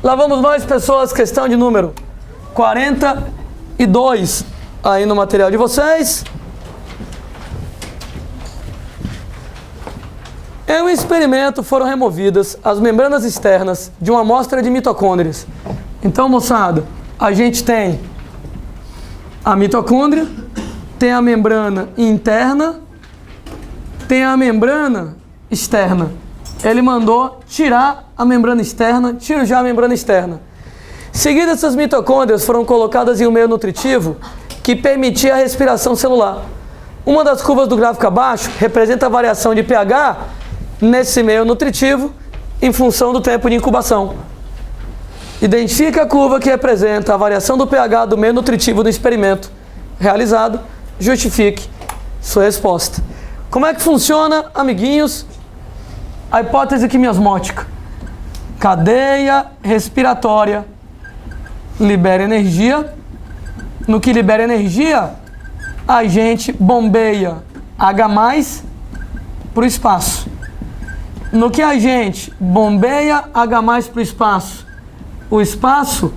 Lá vamos nós, pessoas, questão de número 42 aí no material de vocês. Em um experimento foram removidas as membranas externas de uma amostra de mitocôndrias. Então, moçada, a gente tem a mitocôndria, tem a membrana interna, tem a membrana externa. Ele mandou tirar a membrana externa, tiro já a membrana externa. Seguidas, essas mitocôndrias foram colocadas em um meio nutritivo que permitia a respiração celular. Uma das curvas do gráfico abaixo representa a variação de pH nesse meio nutritivo em função do tempo de incubação. Identifique a curva que representa a variação do pH do meio nutritivo do experimento realizado. Justifique sua resposta. Como é que funciona, amiguinhos, a hipótese quimiosmótica? Cadeia respiratória libera energia. No que libera energia, a gente bombeia H+ para o espaço. No que a gente bombeia H+ para o espaço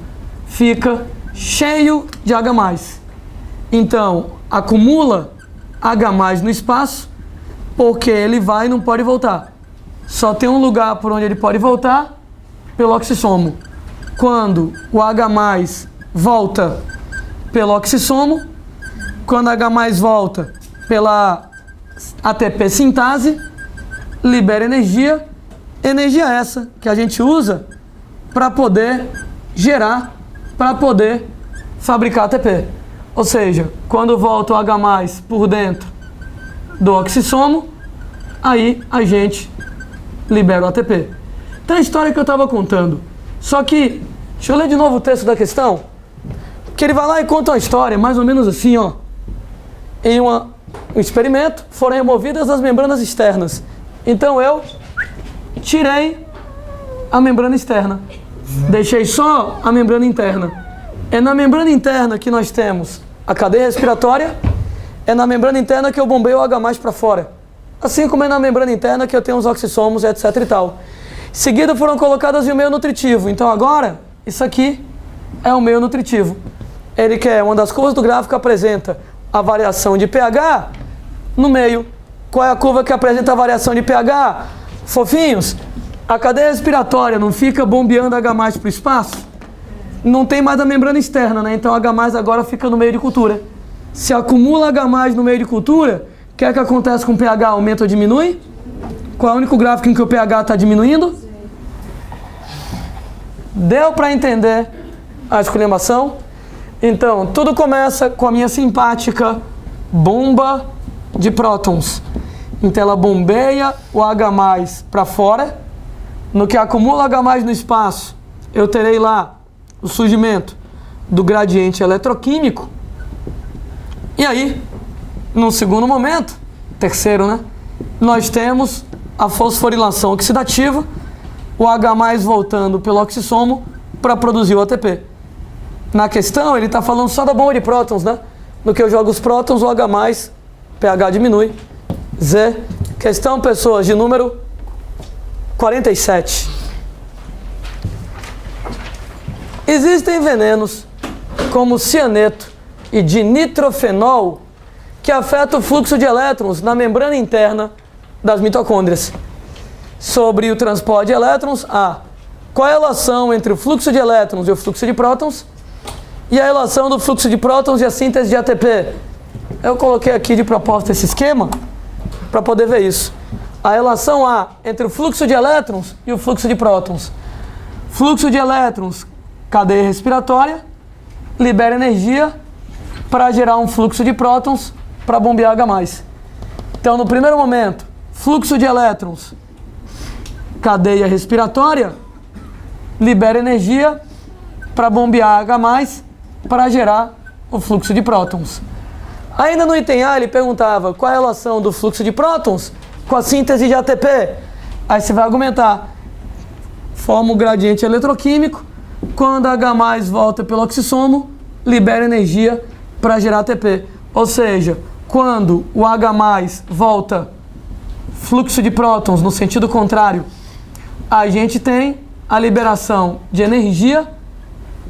fica cheio de H+. Então, acumula H+ no espaço, porque ele vai e não pode voltar. Só tem um lugar por onde ele pode voltar, pelo oxissomo. Quando o H+ volta pelo oxissomo, quando H+ volta pela ATP sintase, libera energia. Energia essa que a gente usa para poder gerar, para poder fabricar ATP. Ou seja, quando volta o H+ por dentro do oxissomo, aí a gente libera o ATP. Então a história que eu estava contando. Só que, deixa eu ler de novo o texto da questão, que ele vai lá e conta uma história, mais ou menos assim, ó. Em um experimento, foram removidas as membranas externas. Então eu tirei a membrana externa. Deixei só a membrana interna. É na membrana interna que nós temos a cadeia respiratória. É na membrana interna que eu bombeio o H+ para fora. Assim como é na membrana interna que eu tenho os oxissomos, etc e tal. Em seguida foram colocadas em um meio nutritivo. Então agora, isso aqui é o meio nutritivo. Ele quer, uma das curvas do gráfico apresenta a variação de pH no meio. Qual é a curva que apresenta a variação de pH? Fofinhos, a cadeia respiratória não fica bombeando H+ para o espaço? Não tem mais a membrana externa, né? Então H+ agora fica no meio de cultura. Se acumula H+ no meio de cultura, o que é que acontece com o pH? Aumenta ou diminui? Qual é o único gráfico em que o pH está diminuindo? Deu para entender a esculhambação? Então, tudo começa com a minha simpática bomba de prótons. Então ela bombeia o H+ para fora. No que acumula H+ no espaço, eu terei lá o surgimento do gradiente eletroquímico. E aí, num segundo momento, terceiro, né? Nós temos a fosforilação oxidativa, o H+ voltando pelo oxissomo para produzir o ATP. Na questão, ele está falando só da bomba de prótons, né? No que eu jogo os prótons, o H+, pH diminui. Z. Questão, pessoas, de número 47. Existem venenos, como cianeto e dinitrofenol, que afetam o fluxo de elétrons na membrana interna das mitocôndrias. Sobre o transporte de elétrons, qual é a relação entre o fluxo de elétrons e o fluxo de prótons? E a relação do fluxo de prótons e a síntese de ATP? Eu coloquei aqui de propósito esse esquema para poder ver isso. A relação entre o fluxo de elétrons e o fluxo de prótons. Fluxo de elétrons, cadeia respiratória, libera energia para gerar um fluxo de prótons para bombear H+. Então, no primeiro momento, fluxo de elétrons, cadeia respiratória, libera energia para bombear H+, para gerar o fluxo de prótons. Ainda no item A, ele perguntava qual é a relação do fluxo de prótons com a síntese de ATP. Aí você vai argumentar, forma o gradiente eletroquímico, quando H+ volta pelo oxissomo, libera energia para gerar ATP. Ou seja, quando o H+ volta fluxo de prótons no sentido contrário, a gente tem a liberação de energia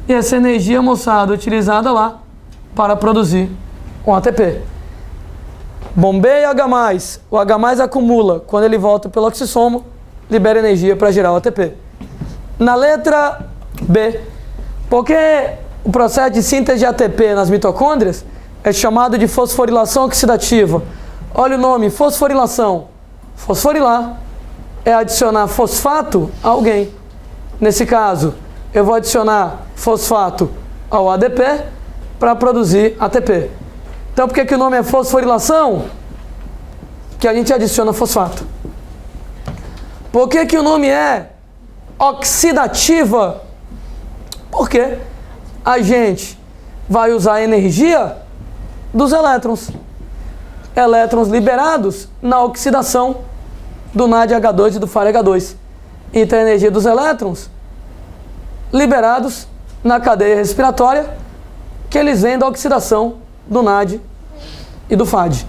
e essa energia, moçada, utilizada lá para produzir um ATP. Bombeia H+, o H+ acumula, quando ele volta pelo oxissomo, libera energia para gerar o ATP. Na letra B, porque o processo de síntese de ATP nas mitocôndrias é chamado de fosforilação oxidativa. Olha o nome, fosforilação. Fosforilar é adicionar fosfato a alguém. Nesse caso, eu vou adicionar fosfato ao ADP para produzir ATP. Então, por que o nome é fosforilação? Que a gente adiciona fosfato. Por que o nome é oxidativa? Porque a gente vai usar a energia dos elétrons. Elétrons liberados na oxidação do NADH2 e do FARH2. Então, a energia dos elétrons liberados na cadeia respiratória, que eles vêm da oxidação do NAD e do FAD.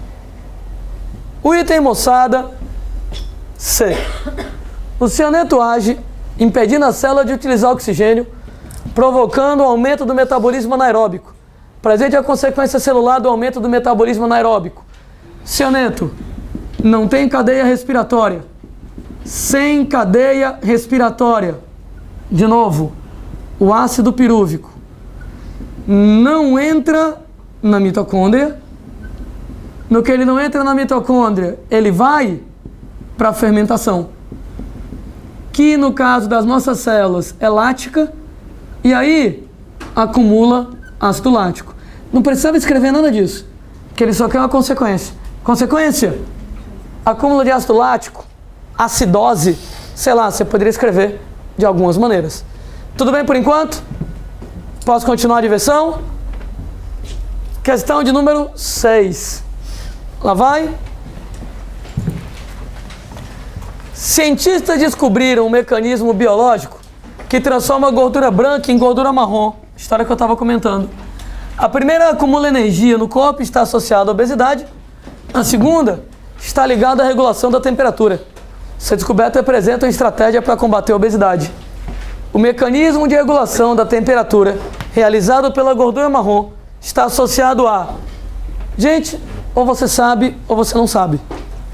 O item, moçada, C. O cianeto age impedindo a célula de utilizar oxigênio, provocando o aumento do metabolismo anaeróbico. Presente a consequência celular do aumento do metabolismo anaeróbico. Cianeto não tem cadeia respiratória. Sem cadeia respiratória. De novo, o ácido pirúvico não entra na mitocôndria. No que ele não entra na mitocôndria, ele vai para a fermentação, que no caso das nossas células é lática, e aí acumula ácido lático. Não precisava escrever nada disso, que ele só quer uma consequência. Consequência, acúmulo de ácido lático, acidose, sei lá, você poderia escrever de algumas maneiras. Tudo bem por enquanto? Posso continuar a diversão? Questão de número 6. Lá vai. Cientistas descobriram um mecanismo biológico que transforma a gordura branca em gordura marrom. História que eu estava comentando. A primeira acumula energia no corpo e está associada à obesidade. A segunda está ligada à regulação da temperatura. Essa descoberta apresenta uma estratégia para combater a obesidade. O mecanismo de regulação da temperatura realizado pela gordura marrom está associado a... Gente, ou você sabe ou você não sabe.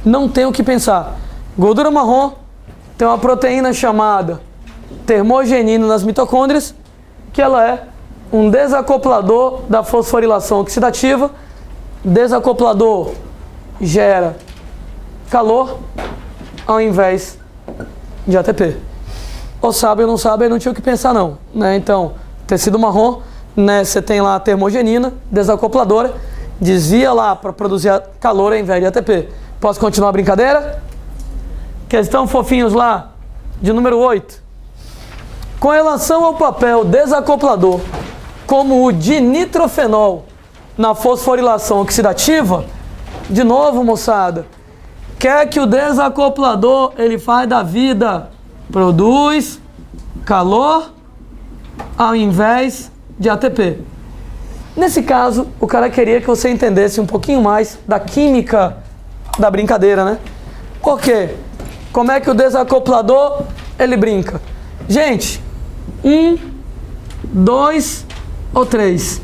Não tem o que pensar. Gordura marrom tem uma proteína chamada termogenina nas mitocôndrias, que ela é um desacoplador da fosforilação oxidativa. Desacoplador gera calor ao invés de ATP. Ou sabe ou não sabe, não tinha o que pensar não, né? Então, tecido marrom, né, você tem lá a termogenina, desacopladora, desvia lá para produzir calor ao invés de ATP. Posso continuar a brincadeira? Questão fofinhos lá, de número 8. Com relação ao papel desacoplador, como o dinitrofenol na fosforilação oxidativa, de novo, moçada, quer que o desacoplador ele faz da vida, produz calor ao invés de ATP. Nesse caso, o cara queria que você entendesse um pouquinho mais da química da brincadeira, né? Por quê? Como é que o desacoplador ele brinca? Gente, 1, 2 ou 3.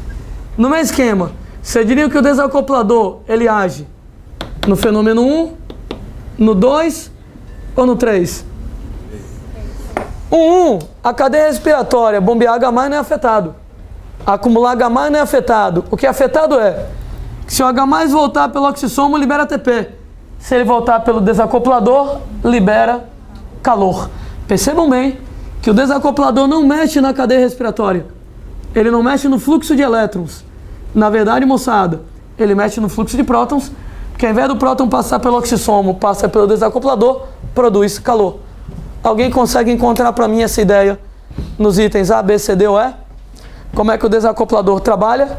No mesmo esquema, você diria que o desacoplador ele age no fenômeno 1, no 2 ou no 3? O 1, a cadeia respiratória, bombear H+ não é afetado. Acumular H+ não é afetado. O que é afetado é que se o H+ voltar pelo oxissomo, libera ATP. Se ele voltar pelo desacoplador, libera calor. Percebam bem que o desacoplador não mexe na cadeia respiratória. Ele não mexe no fluxo de elétrons. Na verdade, moçada, ele mexe no fluxo de prótons, que ao invés do próton passar pelo oxissomo, passa pelo desacoplador, produz calor. Alguém consegue encontrar para mim essa ideia nos itens A, B, C, D ou E? Como é que o desacoplador trabalha?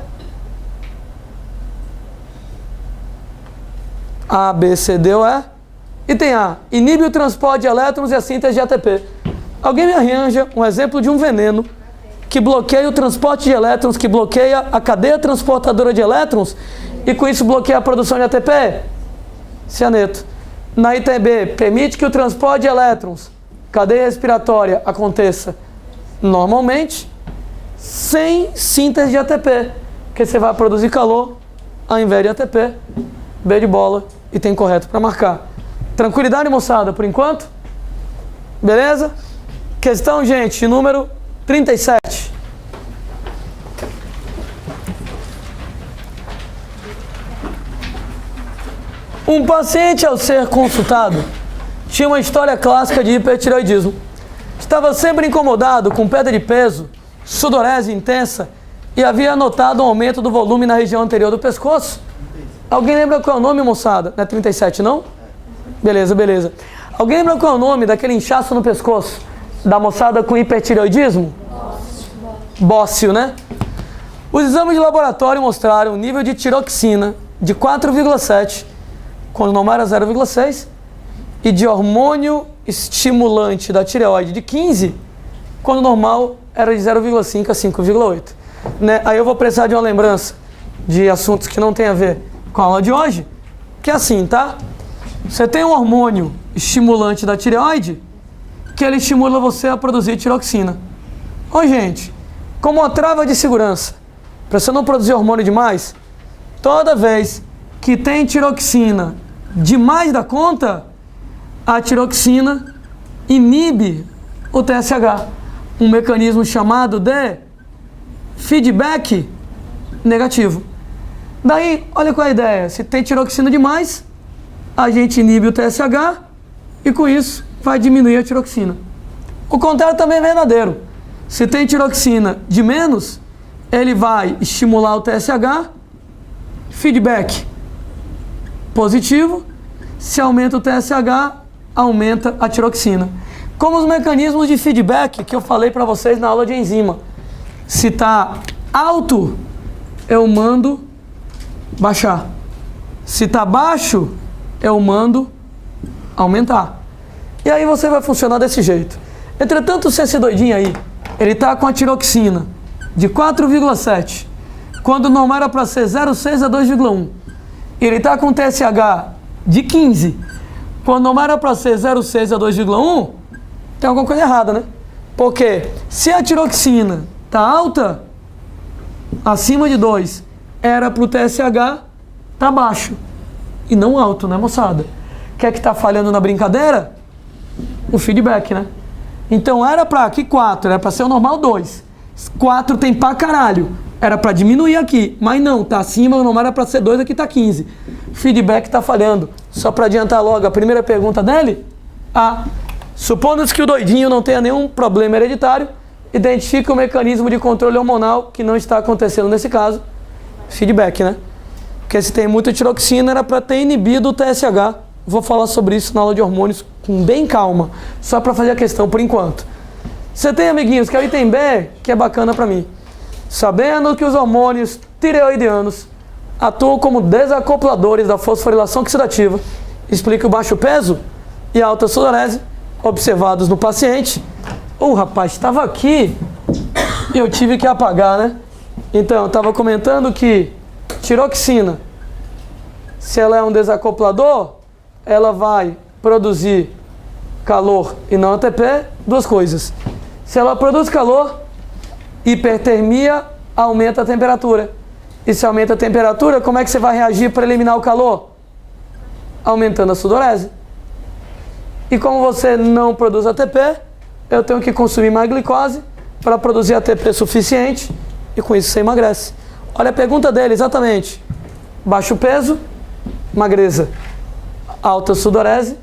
A, B, C, D ou E? Item A, inibe o transporte de elétrons e a síntese de ATP. Alguém me arranja um exemplo de um veneno que bloqueia o transporte de elétrons, que bloqueia a cadeia transportadora de elétrons e com isso bloqueia a produção de ATP? Cianeto. Na item B, permite que o transporte de elétrons, cadeia respiratória, aconteça normalmente, sem síntese de ATP, porque você vai produzir calor ao invés de ATP. B de bola, e tem correto para marcar. Tranquilidade, moçada, por enquanto? Beleza? Questão, gente, número 37. Um paciente, ao ser consultado, tinha uma história clássica de hipertireoidismo. Estava sempre incomodado com perda de peso, sudorese intensa e havia notado um aumento do volume na região anterior do pescoço. Alguém lembra qual é o nome, moçada? Não é 37, não? Beleza, beleza. Alguém lembra qual é o nome daquele inchaço no pescoço da moçada com hipertireoidismo? Bócio, né? Os exames de laboratório mostraram um nível de tiroxina de 4,7, quando normal era 0,6, e de hormônio estimulante da tireoide de 15, quando normal era de 0,5 a 5,8. Né? Aí eu vou precisar de uma lembrança de assuntos que não tem a ver com a aula de hoje, que é assim, tá? Você tem um hormônio estimulante da tireoide, que ele estimula você a produzir tiroxina. Ô, gente, como uma trava de segurança, para você não produzir hormônio demais, toda vez que tem tiroxina demais da conta, a tiroxina inibe o TSH, um mecanismo chamado de feedback negativo. Daí, olha qual é a ideia, se tem tiroxina demais, a gente inibe o TSH e com isso vai diminuir a tiroxina. O contrário também é verdadeiro. Se tem tiroxina de menos, ele vai estimular o TSH, feedback positivo. Se aumenta o TSH, aumenta a tiroxina. Como os mecanismos de feedback que eu falei para vocês na aula de enzima. Se está alto, eu mando baixar. Se está baixo, eu mando aumentar. E aí você vai funcionar desse jeito. Entretanto, se esse doidinho aí, ele está com a tiroxina de 4,7, quando normal era para ser 0,6 a 2,1. Ele está com TSH de 15, quando normal era para ser 0,6 a 2,1, tem alguma coisa errada, né? Porque se a tiroxina está alta, acima de 2, era para o TSH tá baixo e não alto, né, moçada? O que é que está falhando na brincadeira? O feedback, né? Então era para aqui 4, era para ser o normal 2. 4 tem pra caralho. Era para diminuir aqui, mas não, tá acima, o normal era para ser 2, aqui tá 15. Feedback tá falhando. Só para adiantar logo a primeira pergunta dele, supondo-se que o doidinho não tenha nenhum problema hereditário, identifique o mecanismo de controle hormonal que não está acontecendo nesse caso. Feedback, né? Porque se tem muita tiroxina, era para ter inibido o TSH. Vou falar sobre isso na aula de hormônios com bem calma, só para fazer a questão por enquanto. Você tem, amiguinhos, que é o item B, que é bacana para mim. Sabendo que os hormônios tireoidianos atuam como desacopladores da fosforilação oxidativa, explica o baixo peso e a alta sudorese observados no paciente. Rapaz, estava aqui e eu tive que apagar, né? Então, eu estava comentando que tiroxina, se ela é um desacoplador, ela vai produzir calor e não ATP, duas coisas. Se ela produz calor, hipertermia aumenta a temperatura. E se aumenta a temperatura, como é que você vai reagir para eliminar o calor? Aumentando a sudorese. E como você não produz ATP, eu tenho que consumir mais glicose para produzir ATP suficiente e com isso você emagrece. Olha a pergunta dele, exatamente. Baixo peso, magreza. Alta sudorese,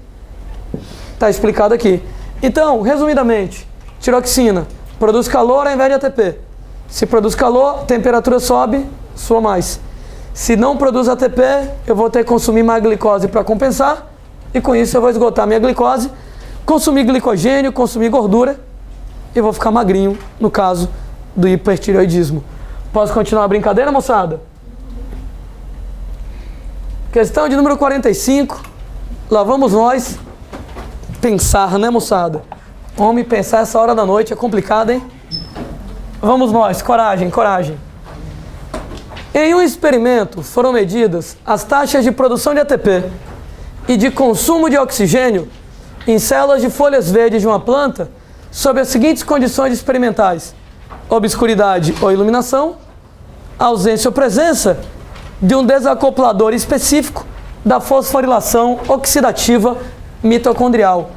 está explicado aqui. Então, resumidamente, tiroxina produz calor ao invés de ATP. Se produz calor, temperatura sobe, sua mais. Se não produz ATP, eu vou ter que consumir mais glicose para compensar, e com isso eu vou esgotar minha glicose, consumir glicogênio, consumir gordura, e vou ficar magrinho, no caso do hipertireoidismo. Posso continuar a brincadeira, moçada? Questão de número 45. Lá vamos nós pensar, né, moçada? Homem, pensar essa hora da noite é complicado, hein? Vamos nós, coragem, coragem. Em um experimento foram medidas as taxas de produção de ATP e de consumo de oxigênio em células de folhas verdes de uma planta sob as seguintes condições experimentais: obscuridade ou iluminação, ausência ou presença de um desacoplador específico da fosforilação oxidativa mitocondrial.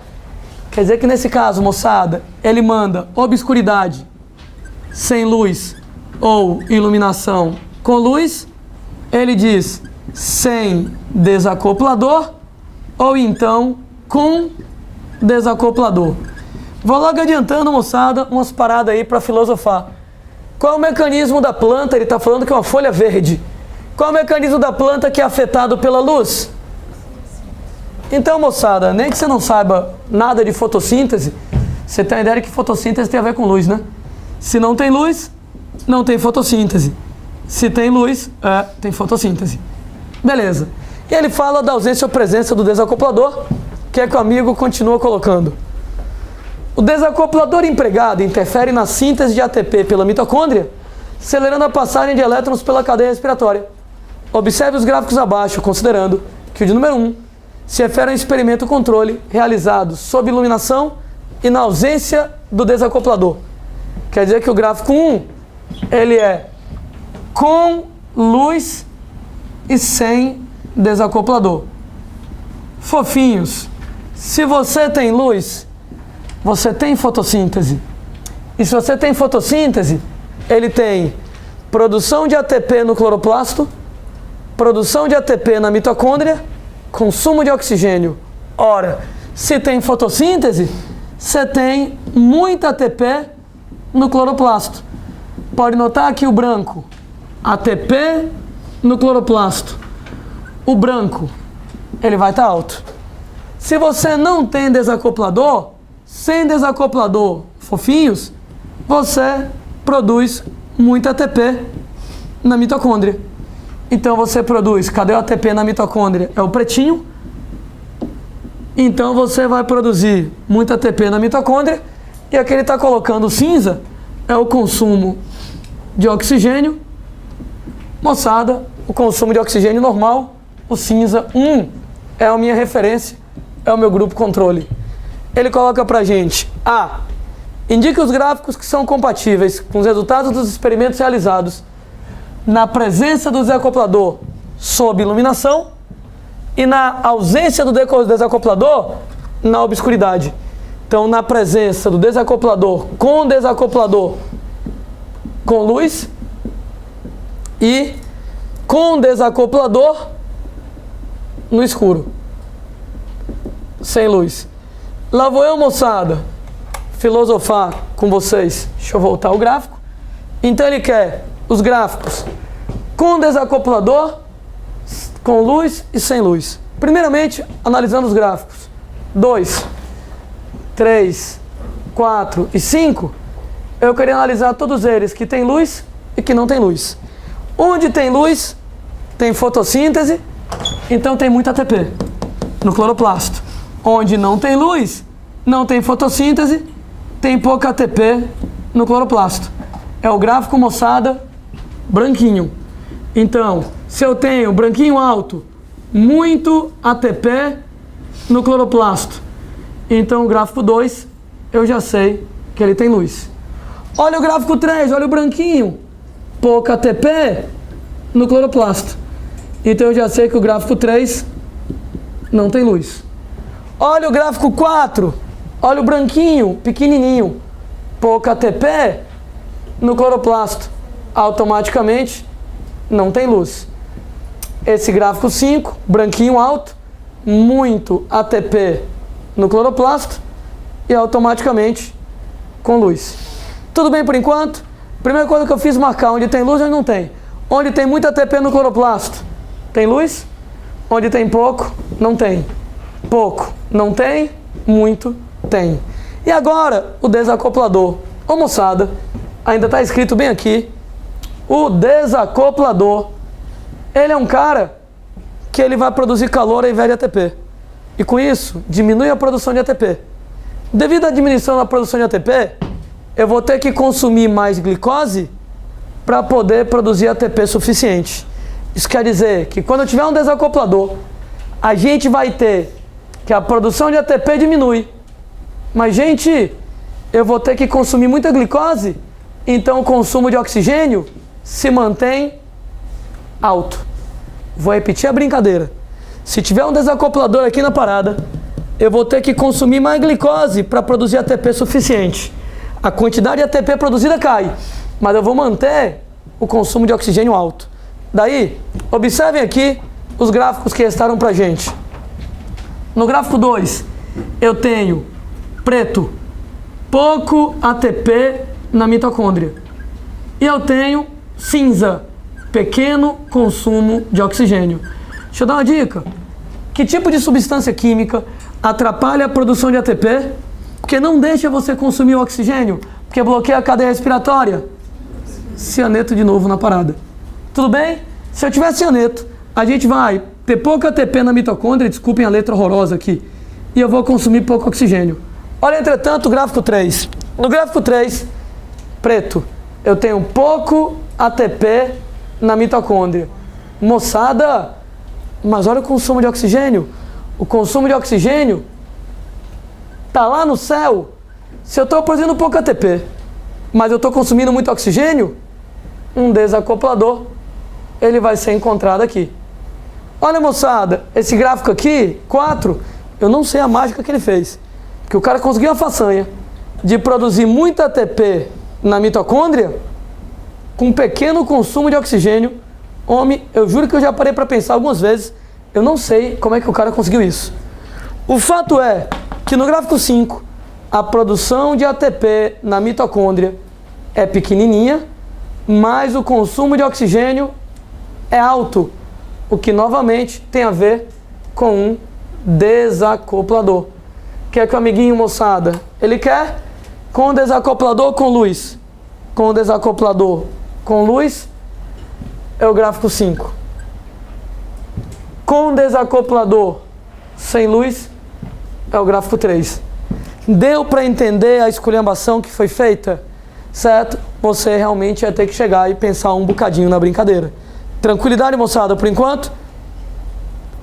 Quer dizer que nesse caso, moçada, ele manda obscuridade sem luz ou iluminação com luz, ele diz sem desacoplador ou então com desacoplador. Vou logo adiantando, moçada, umas paradas aí para filosofar. Qual é o mecanismo da planta? Ele está falando que é uma folha verde. Qual é o mecanismo da planta que é afetado pela luz? Então, moçada, nem que você não saiba nada de fotossíntese, você tem a ideia de que fotossíntese tem a ver com luz, né? Se não tem luz, não tem fotossíntese. Se tem luz, tem fotossíntese. Beleza. E ele fala da ausência ou presença do desacoplador, que é que o amigo continua colocando. O desacoplador empregado interfere na síntese de ATP pela mitocôndria, acelerando a passagem de elétrons pela cadeia respiratória. Observe os gráficos abaixo, considerando que o de número 1 se refere a um experimento controle realizado sob iluminação e na ausência do desacoplador. Quer dizer que o gráfico 1, ele é com luz e sem desacoplador. Fofinhos, se você tem luz, você tem fotossíntese. E se você tem fotossíntese, ele tem produção de ATP no cloroplasto, produção de ATP na mitocôndria, consumo de oxigênio. Ora, se tem fotossíntese, você tem muita ATP no cloroplasto. Pode notar aqui o branco, ATP no cloroplasto. O branco, ele vai estar alto. Se você não tem desacoplador, sem desacoplador, fofinhos, você produz muito ATP na mitocôndria. Então você produz, cadê o ATP na mitocôndria? É o pretinho. Então você vai produzir muito ATP na mitocôndria, e aqui ele está colocando cinza, é o consumo de oxigênio. Moçada, o consumo de oxigênio normal, o cinza 1 é a minha referência, é o meu grupo controle. Ele coloca pra gente: A. Indique os gráficos que são compatíveis com os resultados dos experimentos realizados na presença do desacoplador sob iluminação e na ausência do desacoplador na obscuridade. Então, na presença do desacoplador com luz e com desacoplador no escuro, sem luz. Lá vou eu, moçada, filosofar com vocês. Deixa eu voltar o gráfico. Então ele quer os gráficos com desacoplador, com luz e sem luz. Primeiramente, analisando os gráficos 2, 3, 4 e 5, eu queria analisar todos eles que tem luz e que não tem luz. Onde tem luz, tem fotossíntese, então tem muito ATP no cloroplasto. Onde não tem luz, não tem fotossíntese, tem pouca ATP no cloroplasto. É o gráfico, moçada, branquinho. Então, se eu tenho branquinho alto, muito ATP no cloroplasto, então o gráfico 2, eu já sei que ele tem luz. Olha o gráfico 3, olha o branquinho, pouca ATP no cloroplasto. Então eu já sei que o gráfico 3 não tem luz. Olha o gráfico 4, olha o branquinho, pequenininho, pouca ATP no cloroplasto, automaticamente não tem luz. Esse gráfico 5, branquinho alto, muito ATP no cloroplasto e automaticamente com luz. Tudo bem por enquanto? Primeira coisa que eu fiz, marcar onde tem luz e onde não tem. Onde tem muito ATP no cloroplasto, tem luz. Onde tem pouco, não tem. Pouco, não tem. Muito, tem. E agora, o desacoplador. Ô, moçada, ainda está escrito bem aqui. O desacoplador, ele é um cara que ele vai produzir calor ao invés de ATP. E com isso, diminui a produção de ATP. Devido à diminuição da produção de ATP, eu vou ter que consumir mais glicose para poder produzir ATP suficiente. Isso quer dizer que quando eu tiver um desacoplador, a gente vai ter que a produção de ATP diminui. Mas, gente, eu vou ter que consumir muita glicose, então o consumo de oxigênio se mantém alto. Vou repetir a brincadeira. Se tiver um desacoplador aqui na parada, eu vou ter que consumir mais glicose para produzir ATP suficiente. A quantidade de ATP produzida cai, mas eu vou manter o consumo de oxigênio alto. Daí, observem aqui os gráficos que restaram para a gente. No gráfico 2, eu tenho preto, pouco ATP na mitocôndria. E eu tenho cinza, pequeno consumo de oxigênio. Deixa eu dar uma dica. Que tipo de substância química atrapalha a produção de ATP? Porque não deixa você consumir o oxigênio, porque bloqueia a cadeia respiratória. Cianeto de novo na parada. Tudo bem? Se eu tiver cianeto, a gente vai ter pouco ATP na mitocôndria, desculpem a letra horrorosa aqui, e eu vou consumir pouco oxigênio. Olha, entretanto, o gráfico 3. No gráfico 3, preto, eu tenho pouco ATP na mitocôndria. Moçada, mas olha o consumo de oxigênio. O consumo de oxigênio tá lá no céu. Se eu estou produzindo pouco ATP, mas eu estou consumindo muito oxigênio, um desacoplador, ele vai ser encontrado aqui. Olha, moçada, esse gráfico aqui, 4, eu não sei a mágica que ele fez. Porque o cara conseguiu a façanha de produzir muito ATP na mitocôndria com um pequeno consumo de oxigênio. Homem, eu juro que eu já parei para pensar algumas vezes, eu não sei como é que o cara conseguiu isso. O fato é que no gráfico 5, a produção de ATP na mitocôndria é pequenininha, mas o consumo de oxigênio é alto, o que novamente tem a ver com um desacoplador. O que é que o amiguinho, moçada, ele quer? Com desacoplador ou com luz? Com desacoplador com luz é o gráfico 5. Com desacoplador sem luz é o gráfico 3. Deu para entender a esculhambação que foi feita? Certo? Você realmente ia ter que chegar e pensar um bocadinho na brincadeira. Tranquilidade, moçada, por enquanto?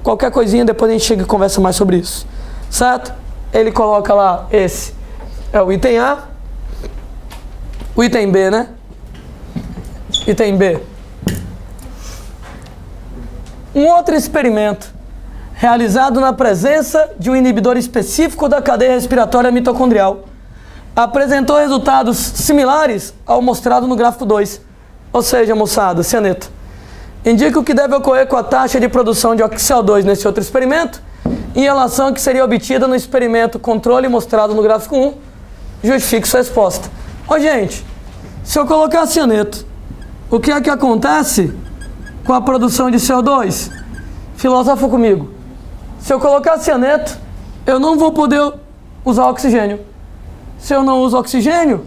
Qualquer coisinha, depois a gente chega e conversa mais sobre isso. Certo? Ele coloca lá, esse é o item A. O item B, né? Item B. Um outro experimento realizado na presença de um inibidor específico da cadeia respiratória mitocondrial apresentou resultados similares ao mostrado no gráfico 2. Ou seja, moçada, cianeto, indica o que deve ocorrer com a taxa de produção de CO2 nesse outro experimento em relação ao que seria obtida no experimento controle mostrado no gráfico 1. Justifique sua resposta. Ó, gente, se eu colocar cianeto, o que é que acontece com a produção de CO2? Filosofa comigo. Se eu colocar cianeto, eu não vou poder usar oxigênio. Se eu não uso oxigênio,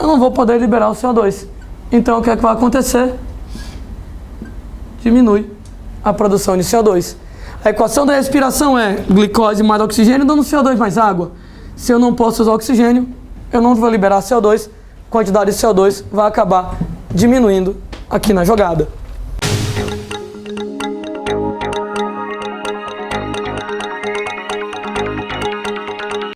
eu não vou poder liberar o CO2. Então, o que é que vai acontecer? Diminui a produção de CO2. A equação da respiração é glicose mais oxigênio dando CO2 mais água. Se eu não posso usar oxigênio, eu não vou liberar CO2, a quantidade de CO2 vai acabar diminuindo aqui na jogada.